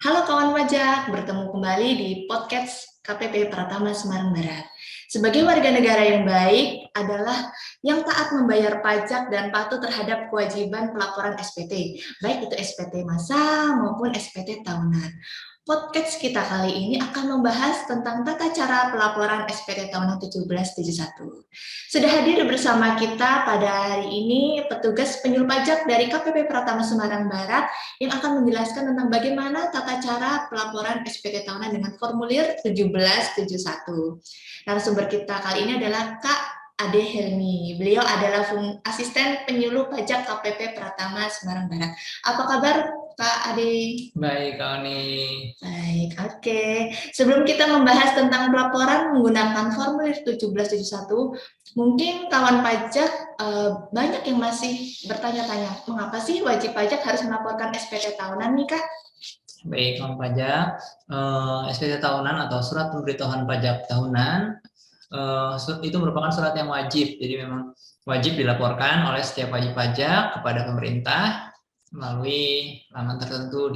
Halo kawan pajak, bertemu kembali di podcast KPP Pratama Semarang Barat. Sebagai warga negara yang baik adalah yang taat membayar pajak dan patuh terhadap kewajiban pelaporan SPT, baik itu SPT masa maupun SPT tahunan. Podcast kita kali ini akan membahas tentang tata cara pelaporan SPT tahunan 1771. Sudah hadir bersama kita pada hari ini petugas penyuluh pajak dari KPP Pratama Semarang Barat yang akan menjelaskan tentang bagaimana tata cara pelaporan SPT tahunan dengan formulir 1771. Narasumber kita kali ini adalah Kak Ade Helmi. Beliau adalah asisten penyuluh pajak KPP Pratama Semarang Barat. Apa kabar Kak Ade? Baik, Kak Oni. Baik, oke. Sebelum kita membahas tentang pelaporan menggunakan formulir 1771, mungkin kawan pajak banyak yang masih bertanya-tanya, mengapa sih wajib pajak harus melaporkan SPT tahunan nih, Kak? Baik, kawan pajak, SPT tahunan atau surat pemberitahuan pajak tahunan itu merupakan surat yang wajib. Jadi memang wajib dilaporkan oleh setiap wajib pajak kepada pemerintah melalui laman tertentu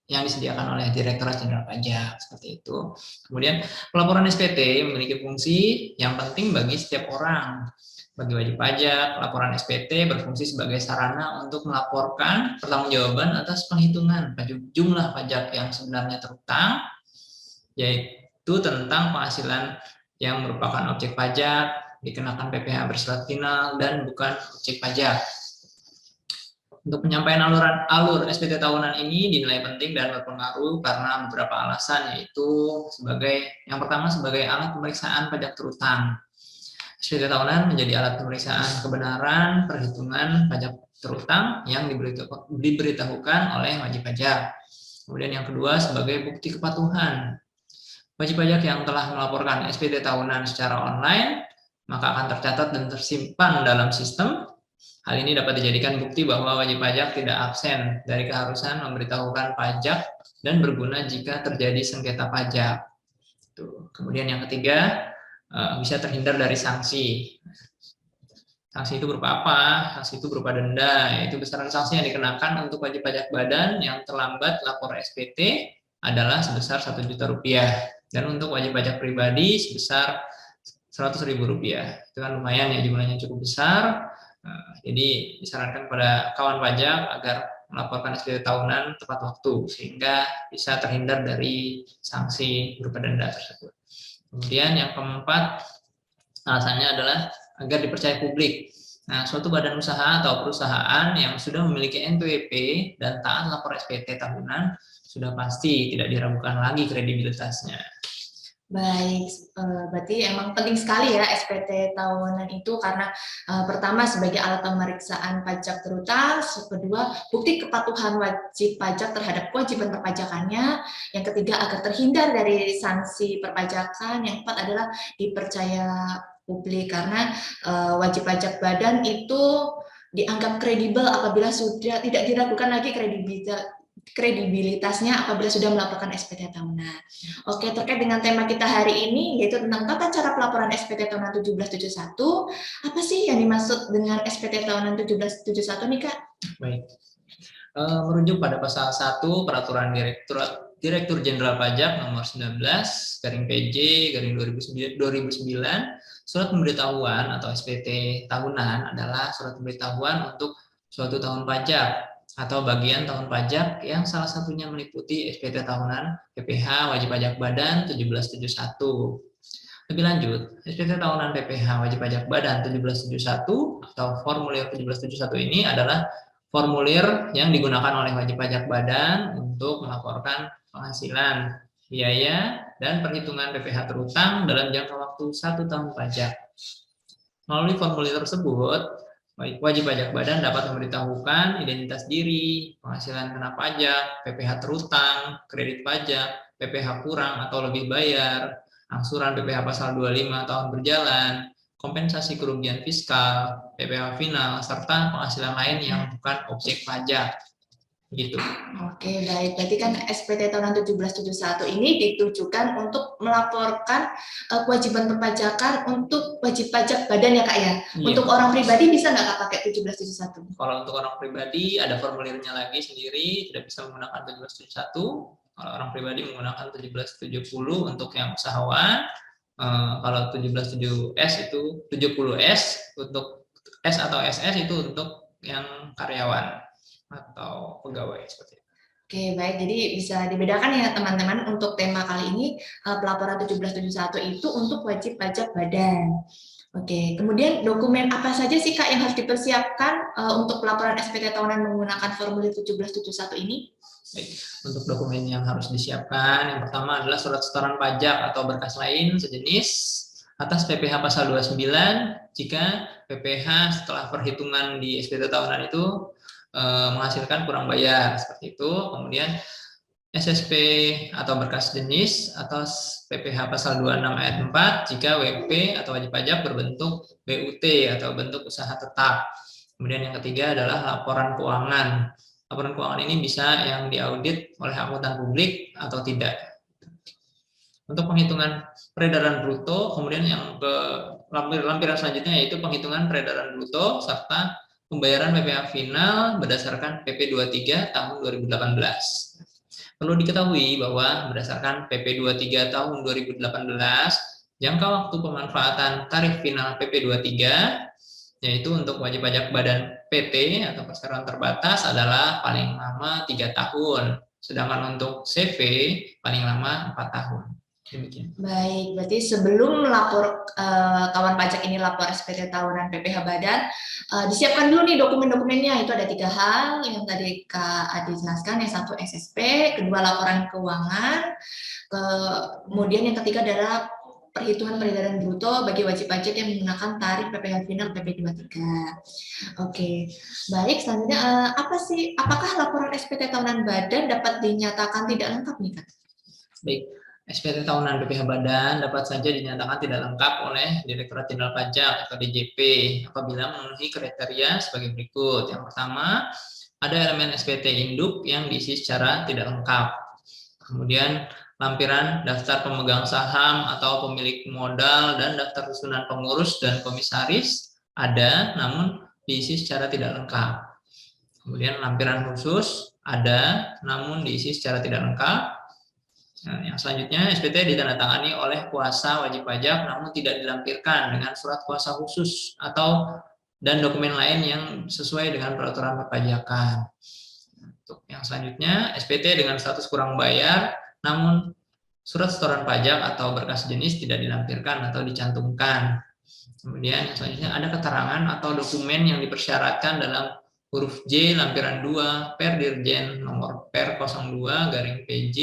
yang disediakan oleh Direktorat Jenderal Pajak, seperti itu. Kemudian pelaporan SPT memiliki fungsi yang penting bagi setiap orang. Bagi wajib pajak, laporan SPT berfungsi sebagai sarana untuk melaporkan pertanggungjawaban atas penghitungan jumlah pajak yang sebenarnya terutang, yaitu tentang penghasilan yang merupakan objek pajak, dikenakan PPh bersifat final, dan bukan objek pajak. Untuk penyampaian alur SPT tahunan ini dinilai penting dan berpengaruh karena beberapa alasan, yaitu yang pertama sebagai alat pemeriksaan pajak terutang. SPT tahunan menjadi alat pemeriksaan kebenaran perhitungan pajak terutang yang diberitahukan oleh wajib pajak. Kemudian yang kedua sebagai bukti kepatuhan. Wajib pajak yang telah melaporkan SPT tahunan secara online maka akan tercatat dan tersimpan dalam sistem. Hal ini dapat dijadikan bukti bahwa wajib pajak tidak absen dari keharusan memberitahukan pajak dan berguna jika terjadi sengketa pajak. Kemudian yang ketiga, bisa terhindar dari sanksi. Sanksi itu berupa apa? Sanksi itu berupa denda, yaitu besaran sanksi yang dikenakan untuk wajib pajak badan yang terlambat lapor SPT adalah sebesar Rp1.000.000 dan untuk wajib pajak pribadi sebesar Rp100.000. Itu kan lumayan ya, jumlahnya cukup besar. Jadi disarankan kepada kawan pajak agar melaporkan SPT tahunan tepat waktu sehingga bisa terhindar dari sanksi berupa denda tersebut. Kemudian yang keempat, alasannya adalah agar dipercaya publik. Nah, suatu badan usaha atau perusahaan yang sudah memiliki NPWP dan taat lapor SPT tahunan sudah pasti tidak diragukan lagi kredibilitasnya. Baik, berarti emang penting sekali ya SPT tahunan itu karena pertama sebagai alat pemeriksaan pajak terutang, kedua bukti kepatuhan wajib pajak terhadap kewajiban perpajakannya, yang ketiga agar terhindar dari sanksi perpajakan, yang keempat adalah dipercaya publik karena wajib pajak badan itu dianggap kredibel apabila sudah tidak diragukan lagi kredibilitasnya apabila sudah melaporkan SPT tahunan. Oke, terkait dengan tema kita hari ini, yaitu tentang tata cara pelaporan SPT tahunan 1771, apa sih yang dimaksud dengan SPT tahunan 1771 nih, Kak? Baik, merujuk pada pasal 1 Peraturan Direktur Jenderal Pajak nomor 19 PJ 2009, surat pemberitahuan atau SPT tahunan adalah surat pemberitahuan untuk suatu tahun pajak atau bagian tahun pajak yang salah satunya meliputi SPT tahunan PPh wajib pajak badan 1771. Lebih lanjut, SPT tahunan PPh wajib pajak badan 1771 atau formulir 1771 ini adalah formulir yang digunakan oleh wajib pajak badan untuk melaporkan penghasilan, biaya, dan perhitungan PPh terutang dalam jangka waktu 1 tahun pajak. Melalui formulir tersebut, wajib pajak badan dapat memberitahukan identitas diri, penghasilan kena pajak, PPh terutang, kredit pajak, PPh kurang atau lebih bayar, angsuran PPh pasal 25 tahun berjalan, kompensasi kerugian fiskal, PPh final, serta penghasilan lain yang bukan objek pajak. Gitu. Oke, baik. Berarti kan SPT tahunan 1771 ini ditujukan untuk melaporkan kewajiban perpajakan untuk wajib pajak badan ya, Kak ya? Iya. Untuk orang pribadi bisa nggak Kak pakai 1771? Kalau untuk orang pribadi ada formulirnya lagi sendiri, tidak bisa menggunakan 1771. Kalau orang pribadi menggunakan 1770 untuk yang usahawan. Kalau 17.7S itu 70S untuk S atau SS itu untuk yang karyawan atau pegawai seperti itu. Oke, baik. Jadi bisa dibedakan ya teman-teman untuk tema kali ini pelaporan 1771 itu untuk wajib pajak badan. Oke, kemudian dokumen apa saja sih Kak yang harus dipersiapkan untuk pelaporan SPT tahunan menggunakan formulir 1771 ini? Baik, untuk dokumen yang harus disiapkan, yang pertama adalah surat setoran pajak atau berkas lain sejenis atas PPh pasal 29 jika PPh setelah perhitungan di SPT tahunan itu menghasilkan kurang bayar seperti itu. Kemudian SSP atau berkas jenis atas PPh pasal 26 ayat 4 jika WP atau wajib pajak berbentuk BUT atau bentuk usaha tetap. Kemudian yang ketiga adalah laporan keuangan. Laporan keuangan ini bisa yang diaudit oleh akuntan publik atau tidak. Untuk penghitungan peredaran bruto, kemudian yang ke lampiran selanjutnya yaitu penghitungan peredaran bruto serta pembayaran PPh final berdasarkan PP 23 tahun 2018. Perlu diketahui bahwa berdasarkan PP 23 tahun 2018, jangka waktu pemanfaatan tarif final PP 23 yaitu untuk wajib pajak badan PT atau perseroan terbatas adalah paling lama 3 tahun, sedangkan untuk CV paling lama 4 tahun. Demikian. Baik, berarti sebelum lapor kawan pajak ini lapor SPT tahunan PPh badan, disiapkan dulu nih dokumen-dokumennya. Itu ada 3 hal yang tadi Kak Adi jelaskan. Yang satu SSP, kedua laporan keuangan, kemudian yang ketiga adalah perhitungan peredaran bruto bagi wajib pajak yang menggunakan tarif PPh final PP 23. Oke, baik. Selanjutnya apakah laporan SPT tahunan badan dapat dinyatakan tidak lengkap nih Kak? Baik, SPT tahunan PPh badan dapat saja dinyatakan tidak lengkap oleh Direktorat Jenderal Pajak atau DJP apabila memenuhi kriteria sebagai berikut. Yang pertama, ada elemen SPT induk yang diisi secara tidak lengkap. Kemudian lampiran daftar pemegang saham atau pemilik modal dan daftar susunan pengurus dan komisaris ada, namun diisi secara tidak lengkap. Kemudian lampiran khusus ada, namun diisi secara tidak lengkap. Nah, yang selanjutnya SPT ditandatangani oleh kuasa wajib pajak, namun tidak dilampirkan dengan surat kuasa khusus dan dokumen lain yang sesuai dengan peraturan perpajakan. Untuk yang selanjutnya, SPT dengan status kurang bayar, namun surat setoran pajak atau berkas jenis tidak dilampirkan atau dicantumkan. Kemudian yang selanjutnya ada keterangan atau dokumen yang dipersyaratkan dalam huruf J lampiran 2 per Dirjen nomor per 02/PJ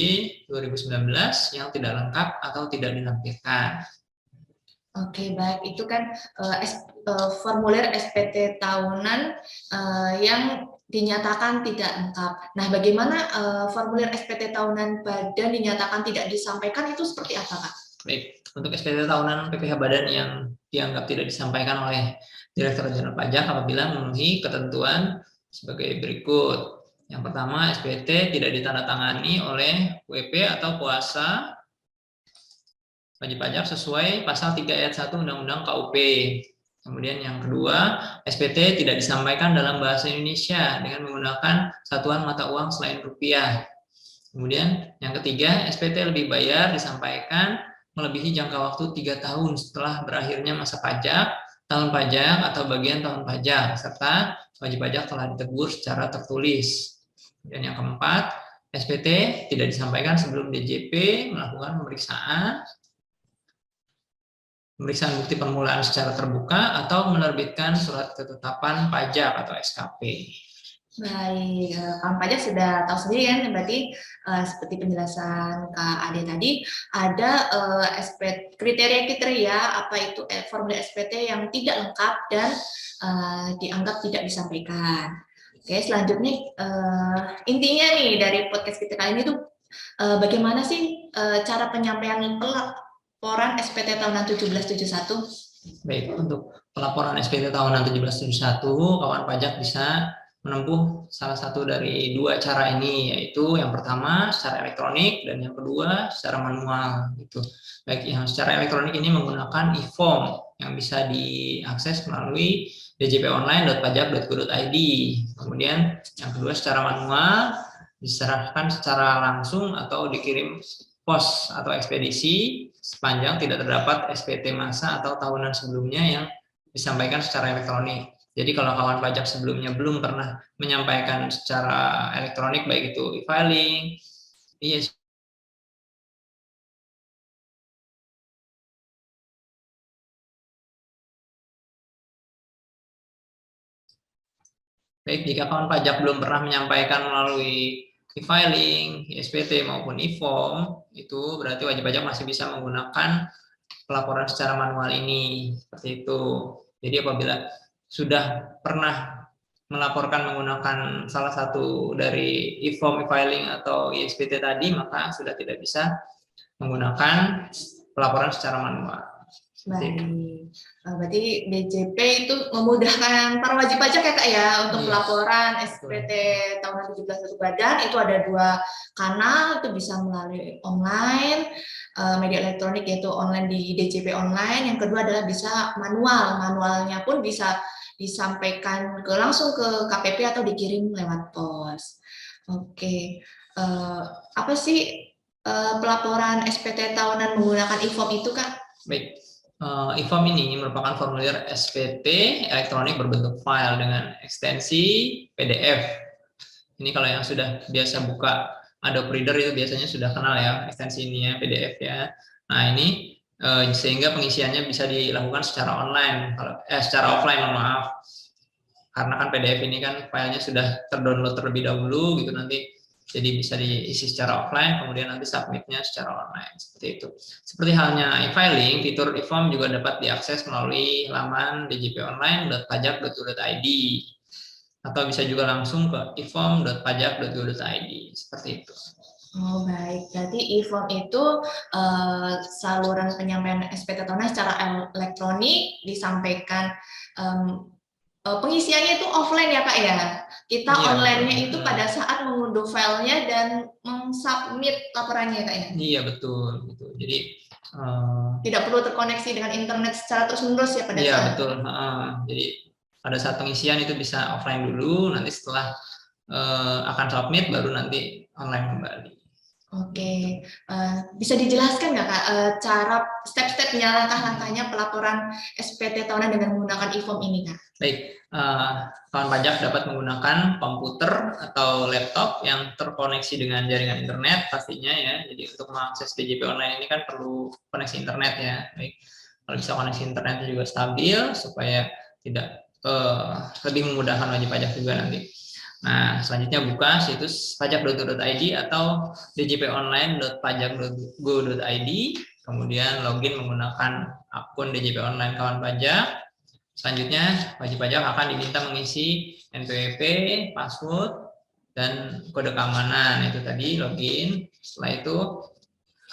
2019 yang tidak lengkap atau tidak dilampirkan. Oke, baik. Itu kan formulir SPT tahunan yang dinyatakan tidak lengkap. Nah, bagaimana formulir SPT tahunan badan dinyatakan tidak disampaikan itu seperti apa, Kak? Baik, untuk SPT tahunan PPh badan yang dianggap tidak disampaikan oleh Direktorat Jenderal Pajak apabila memenuhi ketentuan sebagai berikut. Yang pertama, SPT tidak ditandatangani oleh WP atau kuasa wajib pajak sesuai pasal 3 ayat 1 Undang-Undang KUP. Kemudian yang kedua, SPT tidak disampaikan dalam bahasa Indonesia dengan menggunakan satuan mata uang selain rupiah. Kemudian yang ketiga, SPT lebih bayar disampaikan melebihi jangka waktu 3 tahun setelah berakhirnya masa pajak, tahun pajak atau bagian tahun pajak, serta wajib pajak telah ditegur secara tertulis. Dan yang keempat, SPT tidak disampaikan sebelum DJP melakukan pemeriksaan bukti permulaan secara terbuka atau menerbitkan surat ketetapan pajak atau SKP. Baik, kawan pajak sudah tahu sendiri kan, berarti seperti penjelasan Kak Ade tadi, ada kriteria-kriteria apa itu formulir SPT yang tidak lengkap dan dianggap tidak disampaikan. Oke, selanjutnya intinya nih dari podcast kita kali ini tuh bagaimana sih cara penyampaian pelaporan SPT tahunan 1771? Baik, untuk pelaporan SPT tahunan 1771, kawan pajak bisa menempuh salah satu dari 2 cara ini, yaitu yang pertama secara elektronik dan yang kedua secara manual gitu. Baik, yang secara elektronik ini menggunakan e-form yang bisa diakses melalui djponline.pajak.go.id. Kemudian yang kedua secara manual diserahkan secara langsung atau dikirim pos atau ekspedisi sepanjang tidak terdapat SPT masa atau tahunan sebelumnya yang disampaikan secara elektronik. Jadi kalau kawan pajak sebelumnya belum pernah menyampaikan secara elektronik, baik itu e-filing, baik, jika kawan pajak belum pernah menyampaikan melalui e-filing, SPT maupun e-form, itu berarti wajib pajak masih bisa menggunakan pelaporan secara manual ini, seperti itu. Jadi apabila sudah pernah melaporkan menggunakan salah satu dari e-form, e-filing atau e-SPT tadi, maka sudah tidak bisa menggunakan pelaporan secara manual. Baik, berarti DJP itu memudahkan para wajib pajak ya Kak ya untuk pelaporan SPT tahunan 17 Badan. Itu ada 2 kanal, itu bisa melalui online, media elektronik yaitu online di DJP online. Yang kedua adalah bisa manualnya pun bisa disampaikan langsung ke KPP atau dikirim lewat pos. Oke, apa sih pelaporan SPT tahunan menggunakan e-form itu Kak? Baik. E-form ini merupakan formulir SPT elektronik berbentuk file dengan ekstensi PDF. Ini kalau yang sudah biasa buka Adobe Reader itu biasanya sudah kenal ya ekstensi ini ya, PDF ya. Nah ini sehingga pengisiannya bisa dilakukan secara online, secara offline, maaf. Karena kan PDF ini kan filenya sudah terdownload terlebih dahulu gitu, nanti jadi bisa diisi secara offline, kemudian nanti submitnya secara online, seperti itu. Seperti halnya e-filing, fitur e-form juga dapat diakses melalui laman djponline.pajak.go.id atau bisa juga langsung ke e-form.pajak.go.id, seperti itu. Oh baik, berarti e-form itu saluran penyampaian SPT tahunan secara elektronik disampaikan, pengisiannya itu offline ya Kak ya. Kita online-nya itu pada saat mengunduh filenya dan mensubmit laporannya Kak ya. Iya betul, gitu. Jadi tidak perlu terkoneksi dengan internet secara terus-menerus ya pada saat. Iya betul. Jadi pada saat pengisian itu bisa offline dulu, nanti setelah akan submit baru nanti online kembali. Oke, bisa dijelaskan nggak Kak cara step-stepnya, langkah-langkahnya pelaporan SPT tahunan dengan menggunakan e-form ini Kak? Baik, kawan pajak dapat menggunakan komputer atau laptop yang terkoneksi dengan jaringan internet pastinya ya. Jadi untuk mengakses DJP online ini kan perlu koneksi internet ya. Baik, kalau bisa koneksi internetnya juga stabil supaya tidak lebih memudahkan wajib pajak juga nanti. Nah, selanjutnya buka situs pajak.go.id atau djponline.pajak.go.id, kemudian login menggunakan akun DJP online kawan pajak. Selanjutnya, wajib pajak akan diminta mengisi NPWP, password, dan kode keamanan. Itu tadi login. Setelah itu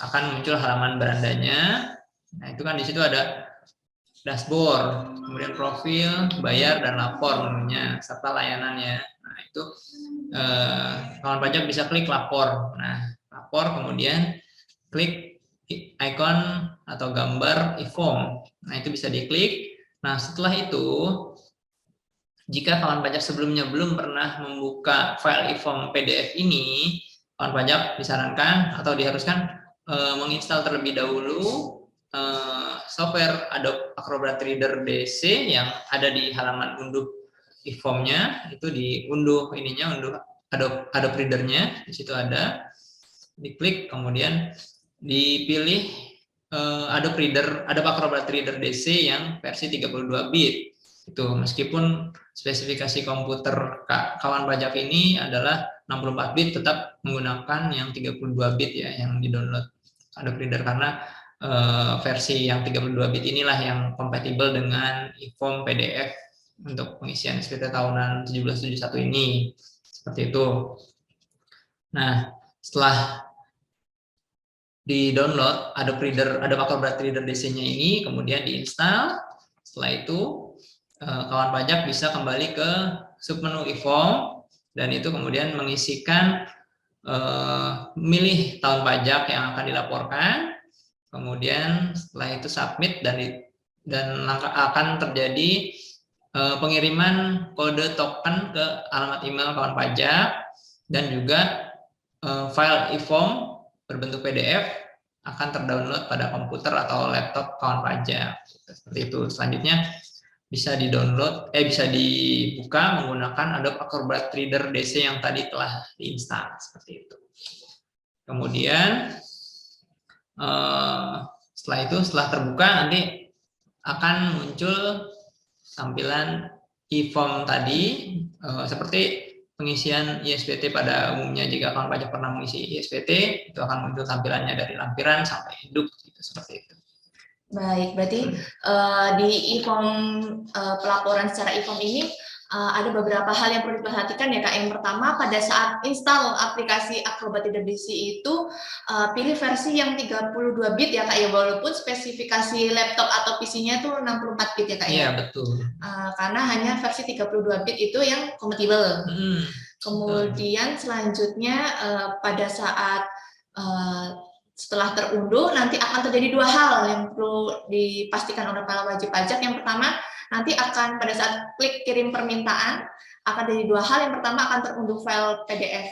akan muncul halaman berandanya. Nah, itu kan di situ ada dashboard, kemudian profil, bayar, dan lapor menunya, serta layanannya. Nah, itu kawan pajak bisa klik lapor. Nah, lapor kemudian klik icon atau gambar e-form. Nah, itu bisa diklik. Nah, setelah itu, jika kawan pajak sebelumnya belum pernah membuka file e-form PDF ini, kawan pajak disarankan atau diharuskan menginstal terlebih dahulu software Adobe Acrobat Reader DC yang ada di halaman unduh e-formnya. Itu diunduh ininya, unduh Adobe Reader-nya, di situ ada, diklik, kemudian dipilih Adobe Acrobat Reader DC yang versi 32 bit. Itu meskipun spesifikasi komputer kawan pajak ini adalah 64 bit, tetap menggunakan yang 32 bit ya yang di-download Adobe Reader, karena versi yang 32 bit inilah yang kompatibel dengan e-form PDF untuk pengisian SPT tahunan 1771 ini. Seperti itu. Nah, setelah di-download Adobe Acrobat Reader DC-nya ini, kemudian diinstal. Setelah itu, kawan pajak bisa kembali ke submenu e-form, dan itu kemudian mengisikan milih tahun pajak yang akan dilaporkan. Kemudian setelah itu submit, dan akan terjadi pengiriman kode token ke alamat email kawan pajak, dan juga file e-form berbentuk PDF akan terdownload pada komputer atau laptop kawan pajak. Seperti itu. Selanjutnya bisa bisa dibuka menggunakan Adobe Acrobat Reader DC yang tadi telah diinstal seperti itu. Kemudian setelah terbuka nanti akan muncul tampilan e-form tadi seperti pengisian ISPT pada umumnya. Jika kawan pajak pernah mengisi ISPT, itu akan muncul tampilannya dari lampiran sampai induk, gitu, seperti itu. Baik, berarti di e-form pelaporan secara e-form ini ada beberapa hal yang perlu diperhatikan ya Kak. Yang pertama, pada saat install aplikasi Acrobat Reader DC itu pilih versi yang 32 bit ya Kak ya, walaupun spesifikasi laptop atau PC-nya itu 64 bit ya Kak ya. Iya, betul. Karena hanya versi 32 bit itu yang kompatibel. Kemudian selanjutnya pada saat setelah terunduh nanti akan terjadi dua hal yang perlu dipastikan oleh para wajib pajak. Yang pertama, nanti akan pada saat klik kirim permintaan akan terjadi dua hal. Yang pertama akan terunduh file PDF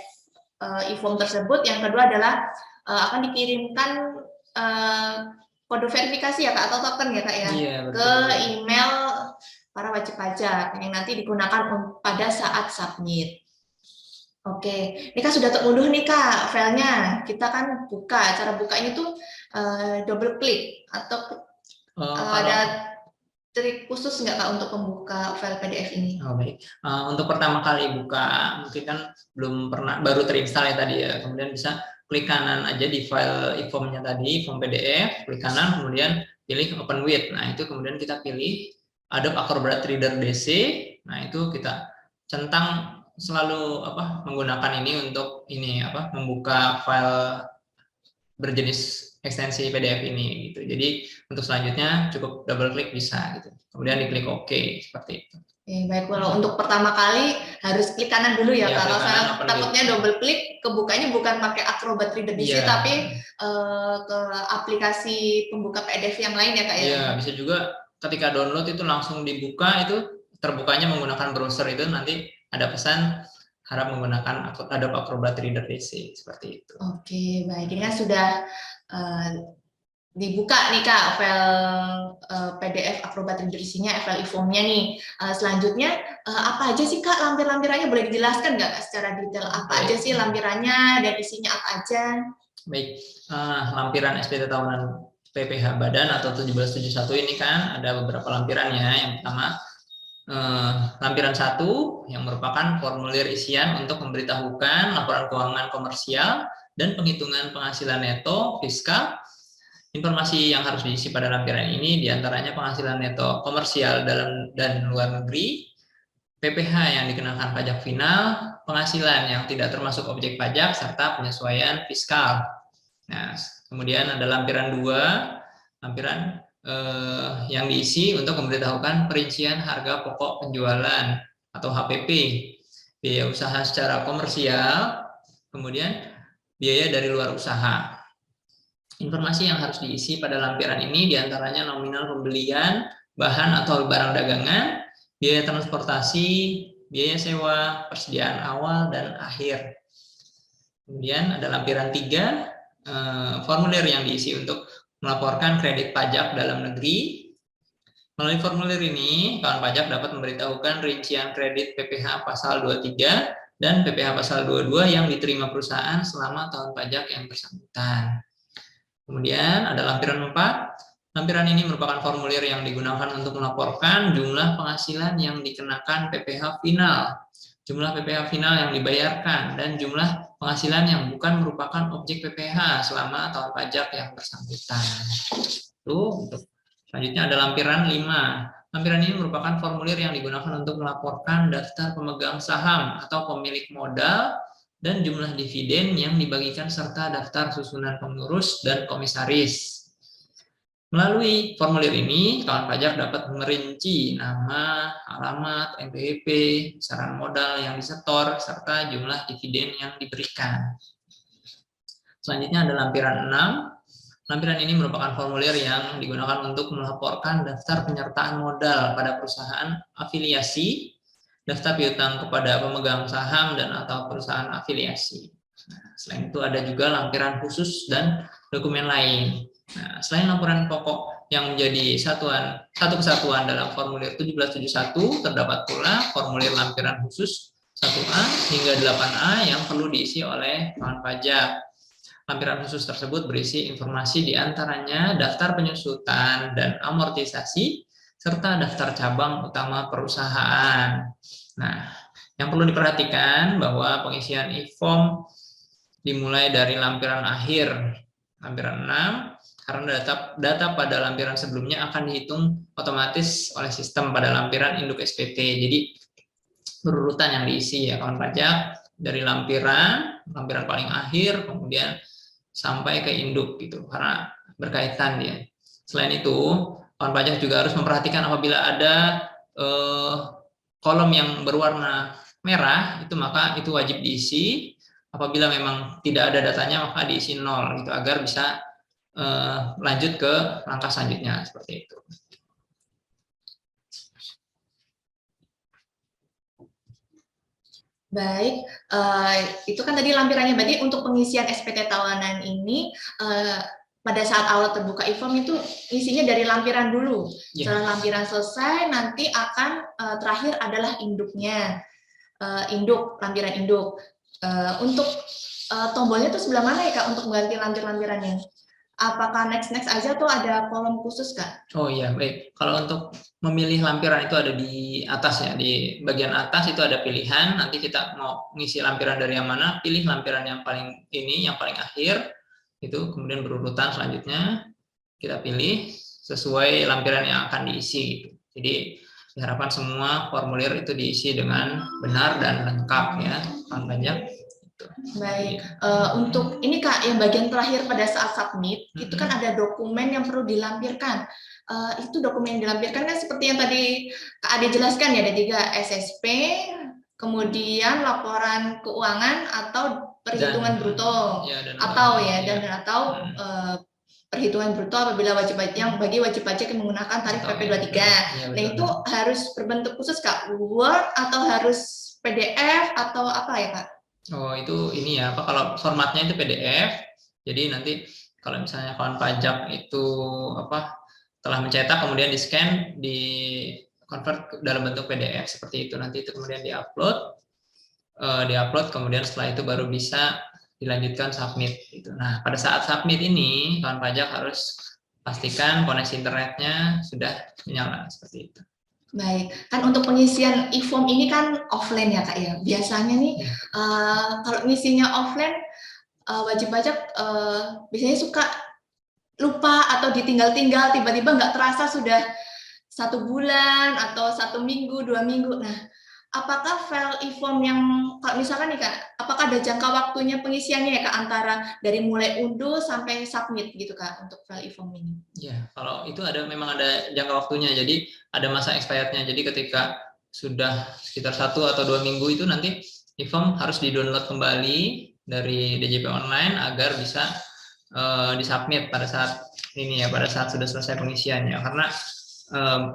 e-form tersebut. Yang kedua adalah akan dikirimkan kode verifikasi ya Kak, atau token ya Kak ya, iya, ke email para wajib pajak yang nanti digunakan pada saat submit. Oke, ini kan sudah terunduh nih Kak filenya. Kita kan buka, cara bukanya tuh double klik atau ada trik khusus nggak Kak untuk membuka file PDF ini? Baik. Untuk pertama kali buka, mungkin kan baru terinstall ya tadi ya. Kemudian bisa klik kanan aja di file e-form-nya tadi, form PDF, klik kanan, kemudian pilih Open With. Nah itu kemudian kita pilih Adobe Acrobat Reader DC. Nah itu kita centang selalu menggunakan ini untuk membuka file berjenis ekstensi PDF ini gitu. Jadi untuk selanjutnya cukup double klik bisa gitu. Kemudian diklik OK seperti itu. Baik, kalau untuk pertama kali harus klik kanan dulu ya Kak. Kalau saya takutnya double klik, kebukanya bukan pakai Acrobat Reader DC tapi ke aplikasi pembuka PDF yang lain ya Kak ya. Iya, bisa juga ketika download itu langsung dibuka, itu terbukanya menggunakan browser, itu nanti ada pesan harap menggunakan Adobe Acrobat Reader DC seperti itu. Oke, baik. Ini kan sudah dibuka nih Kak file PDF Acrobat Reader DC-nya, file e-form-nya nih. Selanjutnya apa aja sih Kak lampir-lampirannya, boleh dijelaskan nggak Kak secara detail apa aja sih lampirannya dan isinya apa aja? Baik, lampiran SPT tahunan PPh Badan atau 1771 ini kan ada beberapa lampirannya. Yang pertama lampiran 1 yang merupakan formulir isian untuk memberitahukan laporan keuangan komersial dan penghitungan penghasilan neto fiskal. Informasi yang harus diisi pada lampiran ini diantaranya penghasilan neto komersial dalam dan luar negeri, PPh yang dikenakan pajak final, penghasilan yang tidak termasuk objek pajak, serta penyesuaian fiskal. Nah, kemudian ada lampiran 2, lampiran yang diisi untuk memberitahukan perincian harga pokok penjualan atau HPP, biaya usaha secara komersial, kemudian biaya dari luar usaha. Informasi yang harus diisi pada lampiran ini diantaranya nominal pembelian bahan atau barang dagangan, biaya transportasi, biaya sewa, persediaan awal dan akhir. Kemudian ada lampiran 3, formulir yang diisi untuk melaporkan kredit pajak dalam negeri. Melalui formulir ini, kawan pajak dapat memberitahukan rincian kredit PPh pasal 23 dan PPh pasal 22 yang diterima perusahaan selama tahun pajak yang bersangkutan. Kemudian ada lampiran 4. Lampiran ini merupakan formulir yang digunakan untuk melaporkan jumlah penghasilan yang dikenakan PPh final, jumlah PPh final yang dibayarkan, dan jumlah penghasilan yang bukan merupakan objek PPh selama tahun pajak yang bersangkutan. Untuk selanjutnya ada lampiran 5. Lampiran ini merupakan formulir yang digunakan untuk melaporkan daftar pemegang saham atau pemilik modal dan jumlah dividen yang dibagikan serta daftar susunan pengurus dan komisaris. Melalui formulir ini, kawan pajak dapat merinci nama, alamat, NPWP, besaran modal yang disetor, serta jumlah dividen yang diberikan. Selanjutnya ada lampiran 6. Lampiran ini merupakan formulir yang digunakan untuk melaporkan daftar penyertaan modal pada perusahaan afiliasi, daftar piutang kepada pemegang saham dan atau perusahaan afiliasi. Selain itu ada juga lampiran khusus dan dokumen lain. Nah, selain laporan pokok yang menjadi satu kesatuan dalam formulir 1771, terdapat pula formulir lampiran khusus 1A hingga 8A yang perlu diisi oleh kawan pajak. Lampiran khusus tersebut berisi informasi diantaranya daftar penyusutan dan amortisasi, serta daftar cabang utama perusahaan. Nah, yang perlu diperhatikan bahwa pengisian e-form dimulai dari lampiran akhir, lampiran 6, karena data pada lampiran sebelumnya akan dihitung otomatis oleh sistem pada lampiran induk SPT. Jadi berurutan yang diisi ya kawan pajak, dari lampiran paling akhir, kemudian sampai ke induk gitu, karena berkaitan dia. Selain itu, kawan pajak juga harus memperhatikan apabila ada kolom yang berwarna merah, maka itu wajib diisi. Apabila memang tidak ada datanya, maka diisi 0 gitu, agar bisa lanjut ke langkah selanjutnya seperti itu. Baik, itu kan tadi lampirannya. Berarti untuk pengisian SPT tahunan ini pada saat awal terbuka e-form itu isinya dari lampiran dulu. Setelah lampiran selesai, nanti akan terakhir adalah induknya, lampiran induk. Untuk tombolnya itu sebelah mana ya Kak untuk mengganti lampirannya? Apakah next aja atau ada kolom khusus Kak? Oh iya, baik. Kalau untuk memilih lampiran itu ada di atas ya, di bagian atas itu ada pilihan. Nanti kita mau ngisi lampiran dari yang mana, pilih lampiran yang paling yang paling akhir, itu kemudian berurutan selanjutnya kita pilih sesuai lampiran yang akan diisi. Jadi diharapkan semua formulir itu diisi dengan benar dan lengkap ya, kawan pajak. Baik, untuk ini Kak, yang bagian terakhir pada saat submit, itu kan ada dokumen yang perlu dilampirkan. Itu dokumen yang dilampirkan kan seperti yang tadi Kak Ade jelaskan ya, ada 3 SSP, kemudian laporan keuangan atau perhitungan bruto, atau perhitungan bruto apabila wajib pajak yang menggunakan tarif PP 23. Nah itu harus berbentuk khusus Kak, Word atau harus PDF atau apa ya Kak? Oh itu ini ya, kalau formatnya itu PDF, jadi nanti kalau misalnya kawan pajak itu telah mencetak kemudian di scan, di convert dalam bentuk PDF seperti itu, nanti itu kemudian diupload kemudian setelah itu baru bisa dilanjutkan submit gitu. Nah pada saat submit ini kawan pajak harus pastikan koneksi internetnya sudah menyala seperti itu. Baik, kan untuk pengisian e-form ini kan offline ya Kak ya. Biasanya nih kalau ngisinya offline wajib pajak biasanya suka lupa atau ditinggal-tinggal, tiba-tiba nggak terasa sudah 1 bulan atau 1 minggu, 2 minggu. Nah, apakah file e-form yang kalau misalkan nih Kak, apakah ada jangka waktunya pengisiannya ya Kak antara dari mulai unduh sampai submit gitu Kak untuk file e-form ini? Ya, kalau itu memang ada jangka waktunya. Jadi ada masa expirednya. Jadi ketika sudah sekitar 1 atau 2 minggu itu nanti e-form harus di-download kembali dari DJP Online agar bisa disubmit pada saat sudah selesai pengisiannya. Karena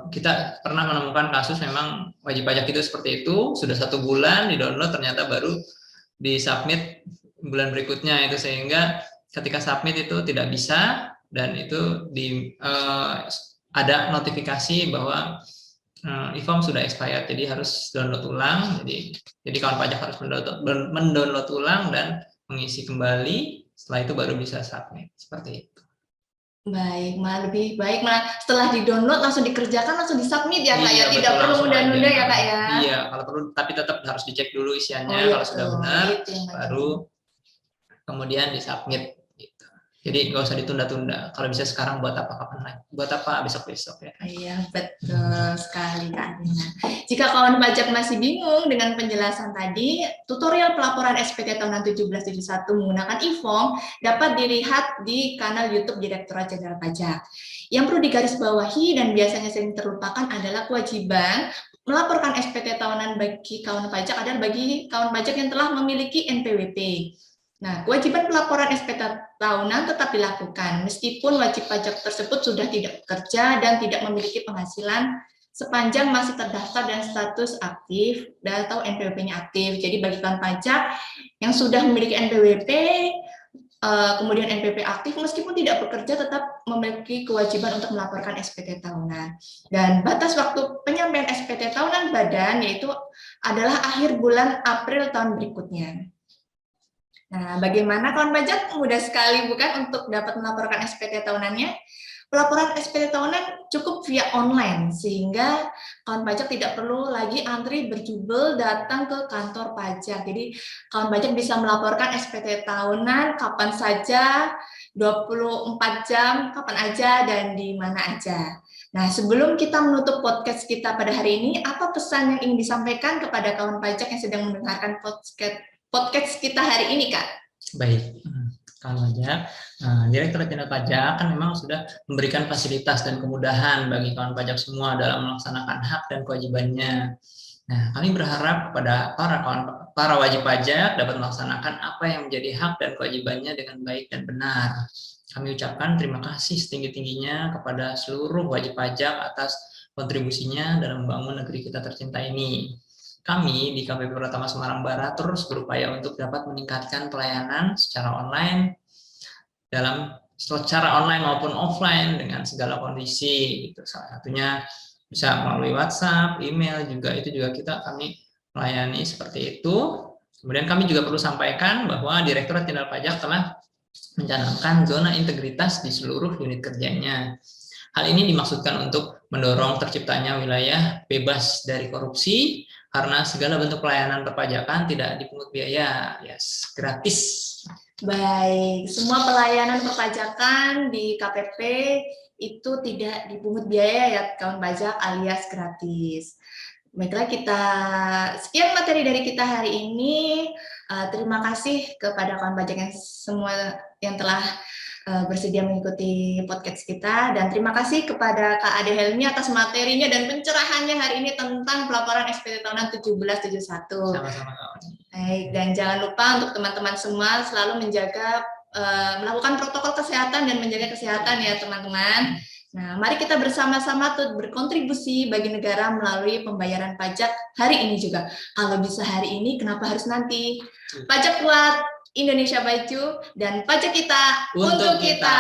kita pernah menemukan kasus memang wajib pajak itu seperti itu, sudah 1 bulan di-download ternyata baru disubmit bulan berikutnya itu, sehingga ketika submit itu tidak bisa, dan itu ada notifikasi bahwa e-form sudah expired, jadi harus download ulang. Jadi kawan pajak harus mendownload ulang dan mengisi kembali, setelah itu baru bisa submit seperti itu. Baik, lebih baik setelah di-download langsung dikerjakan, langsung disubmit ya Kak ya, tidak perlu nunda-nunda ya Kak ya. Iya, kalau perlu, tapi tetap harus dicek dulu isiannya, kalau sudah benar baru kemudian disubmit gitu. Jadi nggak usah ditunda-tunda. Kalau bisa sekarang buat apa kapan lagi? Buat apa besok-besok ya? Iya betul sekali Kak Adina. Jika kawan pajak masih bingung dengan penjelasan tadi, tutorial pelaporan SPT tahunan 1771 menggunakan e-form dapat dilihat di kanal YouTube Direktorat Jenderal Pajak. Yang perlu digarisbawahi dan biasanya sering terlupakan adalah kewajiban melaporkan SPT tahunan bagi kawan pajak adalah bagi kawan pajak yang telah memiliki NPWP. Nah, kewajiban pelaporan SPT tahunan tetap dilakukan meskipun wajib pajak tersebut sudah tidak bekerja dan tidak memiliki penghasilan sepanjang masih terdaftar dan status aktif dan atau NPWP-nya aktif. Jadi bagi kawan pajak yang sudah memiliki NPWP, kemudian NPWP aktif, meskipun tidak bekerja tetap memiliki kewajiban untuk melaporkan SPT tahunan. Dan batas waktu penyampaian SPT tahunan badan yaitu adalah akhir bulan April tahun berikutnya. Nah, bagaimana kawan pajak? Mudah sekali bukan untuk dapat melaporkan SPT tahunannya? Pelaporan SPT tahunan cukup via online, sehingga kawan pajak tidak perlu lagi antri berjubel datang ke kantor pajak. Jadi, kawan pajak bisa melaporkan SPT tahunan kapan saja, 24 jam, kapan aja, dan di mana aja. Nah, sebelum kita menutup podcast kita pada hari ini, apa pesan yang ingin disampaikan kepada kawan pajak yang sedang mendengarkan podcast kita hari ini, Kak? Baik, kawan pajak, Direktorat Jenderal Pajak kan memang sudah memberikan fasilitas dan kemudahan bagi kawan pajak semua dalam melaksanakan hak dan kewajibannya. Nah, kami berharap kepada para wajib pajak dapat melaksanakan apa yang menjadi hak dan kewajibannya dengan baik dan benar. Kami ucapkan terima kasih setinggi-tingginya kepada seluruh wajib pajak atas kontribusinya dalam membangun negeri kita tercinta ini. Kami di KPP Pratama Semarang Barat terus berupaya untuk dapat meningkatkan pelayanan secara online maupun offline dengan segala kondisi. Gitu. Salah satunya bisa melalui WhatsApp, email juga kami melayani seperti itu. Kemudian kami juga perlu sampaikan bahwa Direktorat Jenderal Pajak telah mencanangkan zona integritas di seluruh unit kerjanya. Hal ini dimaksudkan untuk mendorong terciptanya wilayah bebas dari korupsi karena segala bentuk pelayanan perpajakan tidak dipungut biaya, gratis. Baik, semua pelayanan perpajakan di KPP itu tidak dipungut biaya ya kawan pajak alias gratis. Baiklah, sekian materi dari kita hari ini. Terima kasih kepada kawan pajak yang semua yang telah bersedia mengikuti podcast kita, dan terima kasih kepada Kak Ade Helmi atas materinya dan pencerahannya hari ini tentang pelaporan SPT tahunan 1771. Sama-sama. Baik, dan jangan lupa untuk teman-teman semua selalu melakukan protokol kesehatan dan menjaga kesehatan ya teman-teman. Nah, mari kita bersama-sama tuh berkontribusi bagi negara melalui pembayaran pajak hari ini juga. Kalau bisa hari ini, kenapa harus nanti? Pajak kuat, Indonesia maju, dan pajak kita untuk kita.